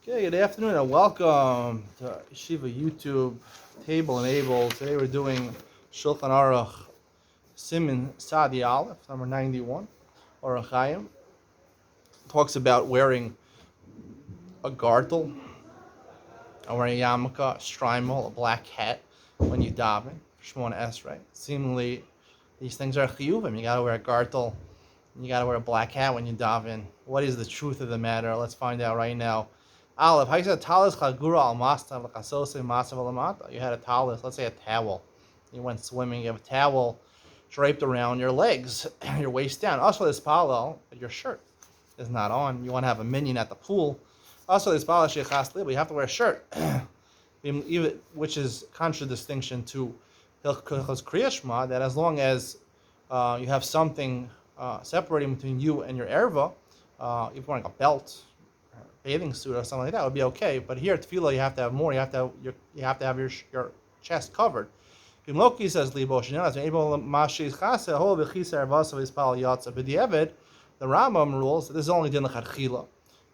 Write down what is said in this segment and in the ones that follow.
Okay, good afternoon and welcome to Shiva YouTube Table and Able. Today we're doing Shulchan Aruch Siman Sadi Aleph, number 91, or Chaim. Talks about wearing a gartel, or a Yamaka, a strimal, a black hat when you daven. Shmon Esrei. Seemingly, these things are chiyuvim. You gotta wear a gartel, and you gotta wear a black hat when you daven. What is the truth of the matter? Let's find out right now. Aleph, how you said talis chagura al masta v'chasose masav alamata. You had a talis, let's say a towel. You went swimming. You have a towel draped around your legs, your waist down. Also, this palo, your shirt is not on. You want to have a minion at the pool. Also, this palo sheichas liba. You have to wear a shirt, which is contradistinction to Hilchos Kriya Shema, that as long as you have something separating between you and your erva, if you're wearing a belt, bathing suit or something like that, would be okay. But here at tefillah, you have to have more. You have to have your chest covered. Loki says libo the Rambam rules that this is only din l'chadchila,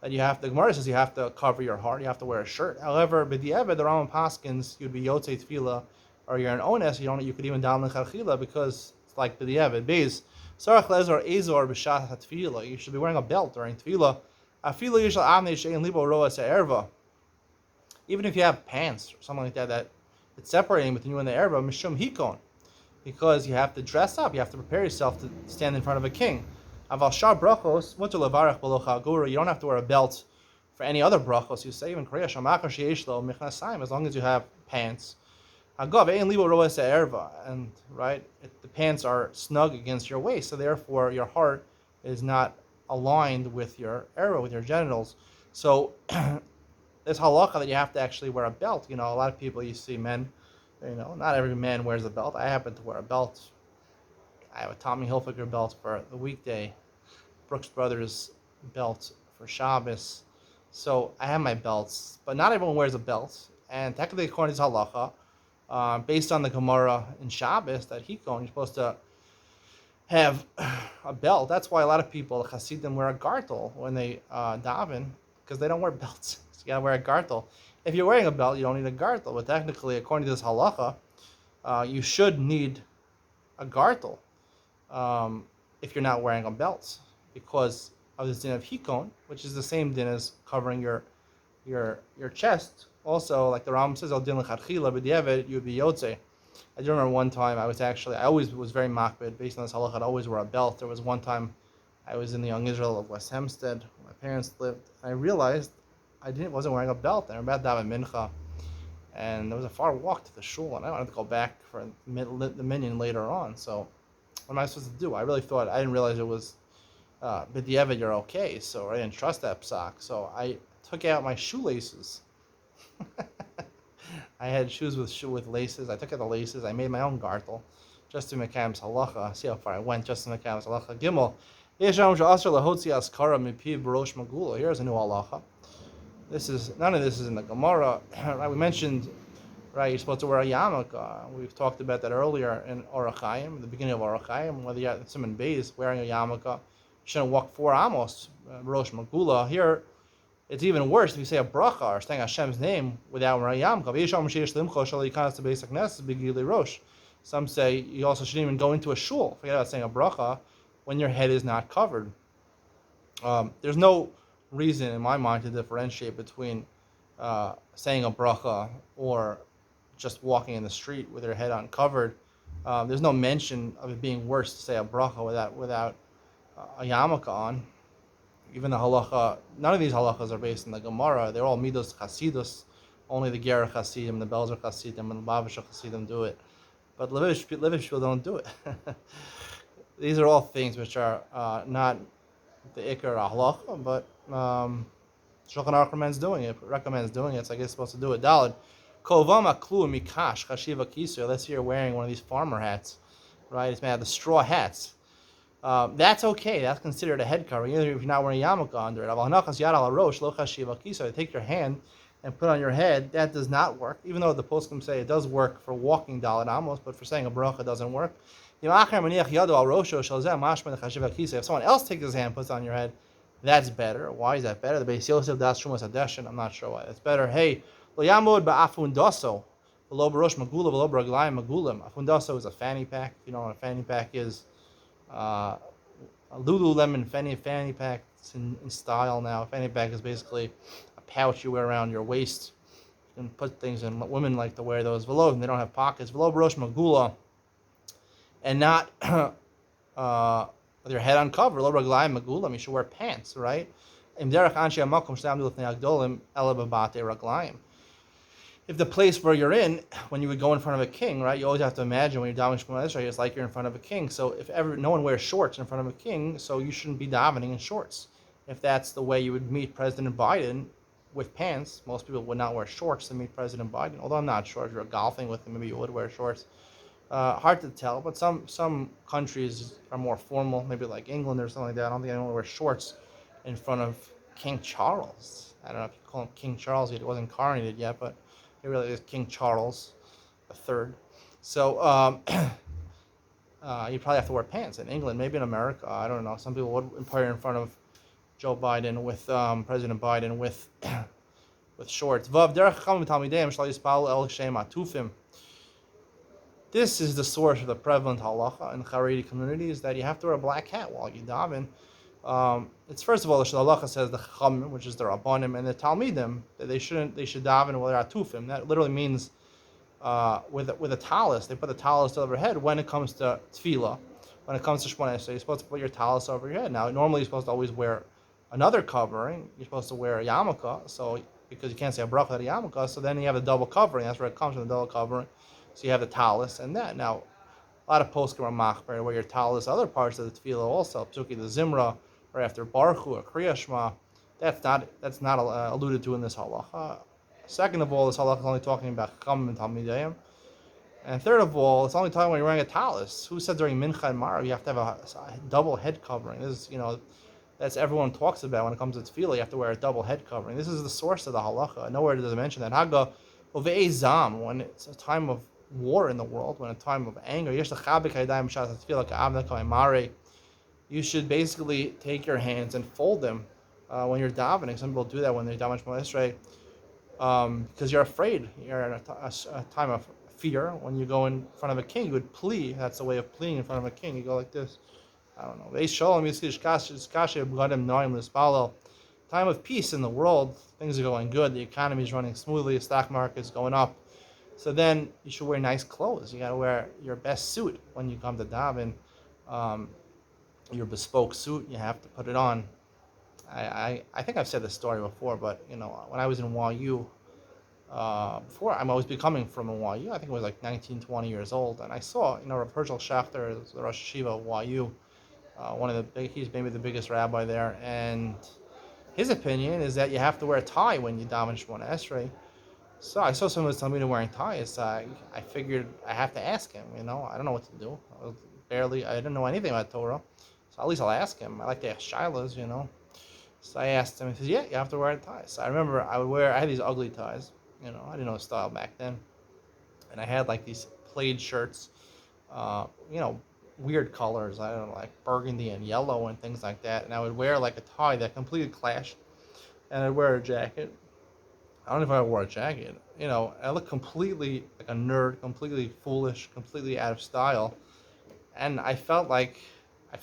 that you have. The Gemara says you have to cover your heart. You have to wear a shirt. However, b'di'evet, the Rambam paskins you'd be yotzei tefillah, or you're an ones. You could even down l'chadchila because it's like b'di'evet. Beis sarach lezor ezor b'shat tefillah. You should be wearing a belt during tefillah. Even if you have pants or something like that it's separating between you and the erva, mishum hikon, because you have to dress up, you have to prepare yourself to stand in front of a king. Aval shar brachos mutar levarach below chagura. You don't have to wear a belt for any other brachos. You say even Korea shamachar sheish lo michnasayim, as long as you have pants. Agav ein libo roes erva, and right, the pants are snug against your waist, so therefore your heart is not aligned with your erva, with your genitals. So this halacha that you have to actually wear a belt. A lot of people, you see men, not every man wears a belt. I happen to wear a belt. I have a Tommy Hilfiger belt for the weekday, Brooks Brothers belt for Shabbos. So I have my belts, but not everyone wears a belt. And technically, according to halacha, based on the Gemara in Shabbos, that Hikon, you're supposed to have a belt. That's why a lot of people, the Hasidim, wear a gartel when they daven, because they don't wear belts. So you gotta wear a gartel. If you're wearing a belt, you don't need a gartel. But technically, according to this halacha, you should need a gartel if you're not wearing a belt, because of this din of hikon, which is the same din as covering your chest. Also, like the Rambam says, al din l'chadchila b'di'evet, you would be yotzei. I do remember one time I always was very makbid based on this halacha. I'd always wear a belt. There was one time I was in the Young Israel of West Hempstead, where my parents lived. I realized wasn't wearing a belt. And I'm about to have a mincha, and there was a far walk to the shul, and I wanted to go back for the minyan later on. So what am I supposed to do? I didn't realize it was b'di'evet, you're okay. So I didn't trust that psak. So I took out my shoelaces. I had shoes with laces. I took out the laces. I made my own gartel, just to Mekayim's halacha. See how far I went, just to Mekayim's halacha. Gimel. Here's a new halacha. None of this is in the Gemara. Right? We mentioned, right, you're supposed to wear a yarmulke. We've talked about that earlier in Orach Chaim, the beginning of Orach Chaim. Whether you're Simon Beis wearing a yarmulke, you shouldn't walk 4 amos, Rosh Magula. Here, it's even worse if you say a bracha or saying Hashem's name without wearing a yarmulke. Some say you also shouldn't even go into a shul. Forget about saying a bracha when your head is not covered. There's no reason in my mind to differentiate between saying a bracha or just walking in the street with your head uncovered. There's no mention of it being worse to say a bracha without a yarmulke on. Even the halacha, none of these halachas are based in the Gemara. They're all midos chasidus. Only the Ger Chasidim, the Belzer Chasidim, and the Bavisha Chasidim do it. But Levish people don't do it. These are all things which are not the Iker halacha, but Shulchan Aruch recommends doing it, so I guess it's supposed to do it. Daled. Kovama klu mikash chashiva kisu. Let's say you're wearing one of these farmer hats, right? It's made out of the straw hats. That's okay. That's considered a head covering, even if you're not wearing a yarmulke under it. Take your hand and put on your head. That does not work, even though the poskim say it does work for walking daled amos, but for saying a bracha it doesn't work. If someone else takes his hand, puts it on your head, That's better. Why is that better? The Beis Yosef das Shumas Hadeshin. I'm not sure why that's better. Hey, lo yamod ba'afundaso, v'lo barosh magula, v'lo b'raglayim magulim. Afundaso is a fanny pack. If you know what a fanny pack is, a Lululemon fanny pack. It's in style now. A fanny pack is basically a pouch you wear around your waist. You can put things in. Women like to wear those. V'lo, and they don't have pockets. V'lo barosh magula, and not with your head uncovered. Lo raglayim magulam. You should wear pants, right? If the place where you're in, when you would go in front of a king, right, you always have to imagine when you're davening Shema Israel, it's like you're in front of a king. So if ever no one wears shorts in front of a king, so you shouldn't be davening in shorts. If that's the way you would meet President Biden with pants, most people would not wear shorts to meet President Biden. Although I'm not sure if you're golfing with him, maybe you would wear shorts. Hard to tell, but some countries are more formal, maybe like England or something like that. I don't think anyone wears shorts in front of King Charles. I don't know if you call him King Charles yet. He wasn't coronated yet, but he really is King Charles III. So you probably have to wear pants in England, maybe in America. I don't know. Some people would appear in front of Joe Biden with President Biden with with shorts. This is the source of the prevalent halacha in Haredi communities that you have to wear a black hat while you daven. It's first of all the halacha says the chachamim, which is the rabbanim, and the talmidim that they should daven while they're atufim. That literally means with a talus. They put the talus over their head when it comes to tefillah. When it comes to Shmoneh Esrei, you're supposed to put your talus over your head. Now normally you're supposed to always wear another covering. You're supposed to wear a Yamaka, so because you can't say a bracha at a Yamaka, so then you have a double covering. That's where it comes from, the double covering. So you have the talus and that. Now, a lot of poskim are machber where your talus, other parts of the tefillah also, particularly the zimra, or after baruch or kriya shema. That's not alluded to in this halacha. Second of all, this halacha is only talking about chachamim and talmidayim. And third of all, it's only talking when you're wearing a talus. Who said during mincha and marav you have to have a double head covering? This is, that's everyone talks about when it comes to tefillah. You have to wear a double head covering. This is the source of the halacha. Nowhere does it mention that. Haga uve'ezam, when it's a time of war in the world, when a time of anger, you should basically take your hands and fold them when you're davening. Some people do that when they daven Shmoneh Esrei because you're afraid. You're in a time of fear. When you go in front of a king, you would plea. That's the way of pleading in front of a king. You go like this. I don't know. Time of peace in the world. Things are going good. The economy is running smoothly. The stock market is going up. So then you should wear nice clothes. You got to wear your best suit when you come to daven. Your bespoke suit, you have to put it on. I think I've said this story before, but when I was in YU, before I was becoming from a YU, I think I was like 19, 20 years old, and I saw, Rav Herschel Schachter, the Rosh Hashiva of YU, he's maybe the biggest rabbi there, and his opinion is that you have to wear a tie when you daven Shmoneh Esrei. So I saw someone telling me to wearing ties. I figured I have to ask him. I don't know what to do. I didn't know anything about Torah, so at least I'll ask him. I like to ask shilas, So I asked him. He says, "Yeah, you have to wear a tie." So I remember I had these ugly ties. I didn't know the style back then, and I had like these plaid shirts, weird colors. I don't know, like burgundy and yellow and things like that. And I would wear like a tie that completely clashed, and I'd wear a jacket. I don't know if I wore a jacket. I looked completely like a nerd, completely foolish, completely out of style. And I felt a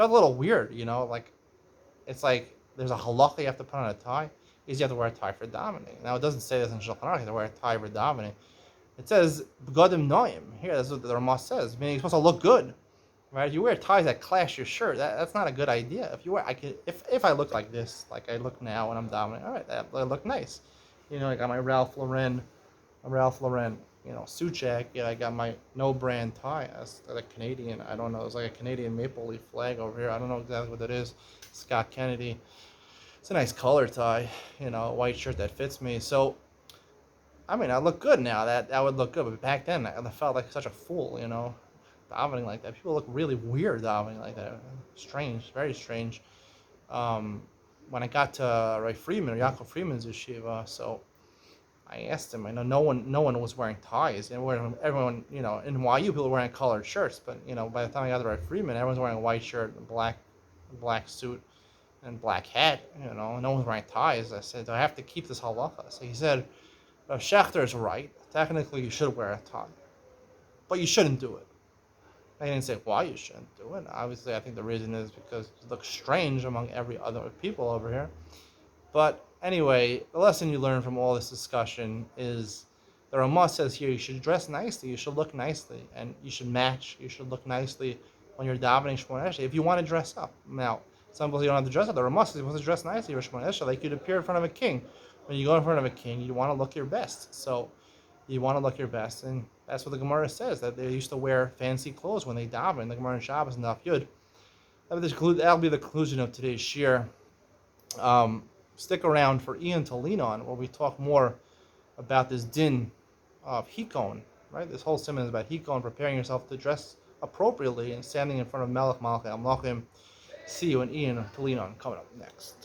little weird, like it's like there's a halacha you have to put on a tie. You have to wear a tie for davening. Now it doesn't say this in Shulchan Aruch, you have to wear a tie for davening. It says b'gadim noim. Here, that's what the Ramah says, meaning you're supposed to look good, right? You wear ties that clash your shirt. That's not a good idea. If I look like this, like I look now when I'm davening, all right, that look nice. I got my Ralph Lauren, suit jacket. I got my no brand tie. That's like a Canadian. I don't know. It's like a Canadian maple leaf flag over here. I don't know exactly what that is. Scott Kennedy. It's a nice color tie. A white shirt that fits me. So, I look good now. That would look good. But back then, I felt like such a fool. Davening like that. People look really weird davening like that. Strange, very strange. When I got to Yaakov Friedman's yeshiva, so I asked him. I know no one was wearing ties, and everyone, in YU people were wearing colored shirts, but by the time I got to Rav Friedman, everyone's wearing a white shirt, a black suit. and black hat, no one's wearing ties. I said, do I have to keep this halacha? So he said, Rav Schechter is right. Technically, you should wear a tie, but you shouldn't do it. I didn't say why you shouldn't do it. Obviously, I think the reason is because it looks strange among every other people over here. But anyway, the lesson you learn from all this discussion is the Ramah says here you should dress nicely, you should look nicely, and you should match, you should look nicely when you're davening Shemona Esrei, if you want to dress up. Now, some people you don't have to dress up. The Ramah says you want to dress nicely for Shemona Esrei, like you'd appear in front of a king. When you go in front of a king, you want to look your best. So you want to look your best, and that's what the Gemara says, that they used to wear fancy clothes when they daven. The Gemara in Shabbos and Daf Yud. That'll be the conclusion of today's shir. Stick around for Ian to lean on, where we talk more about this din of hikon, right? This whole simon is about hikon, preparing yourself to dress appropriately and standing in front of Melech Malachim Amlachim. See you and Ian to lean on coming up next.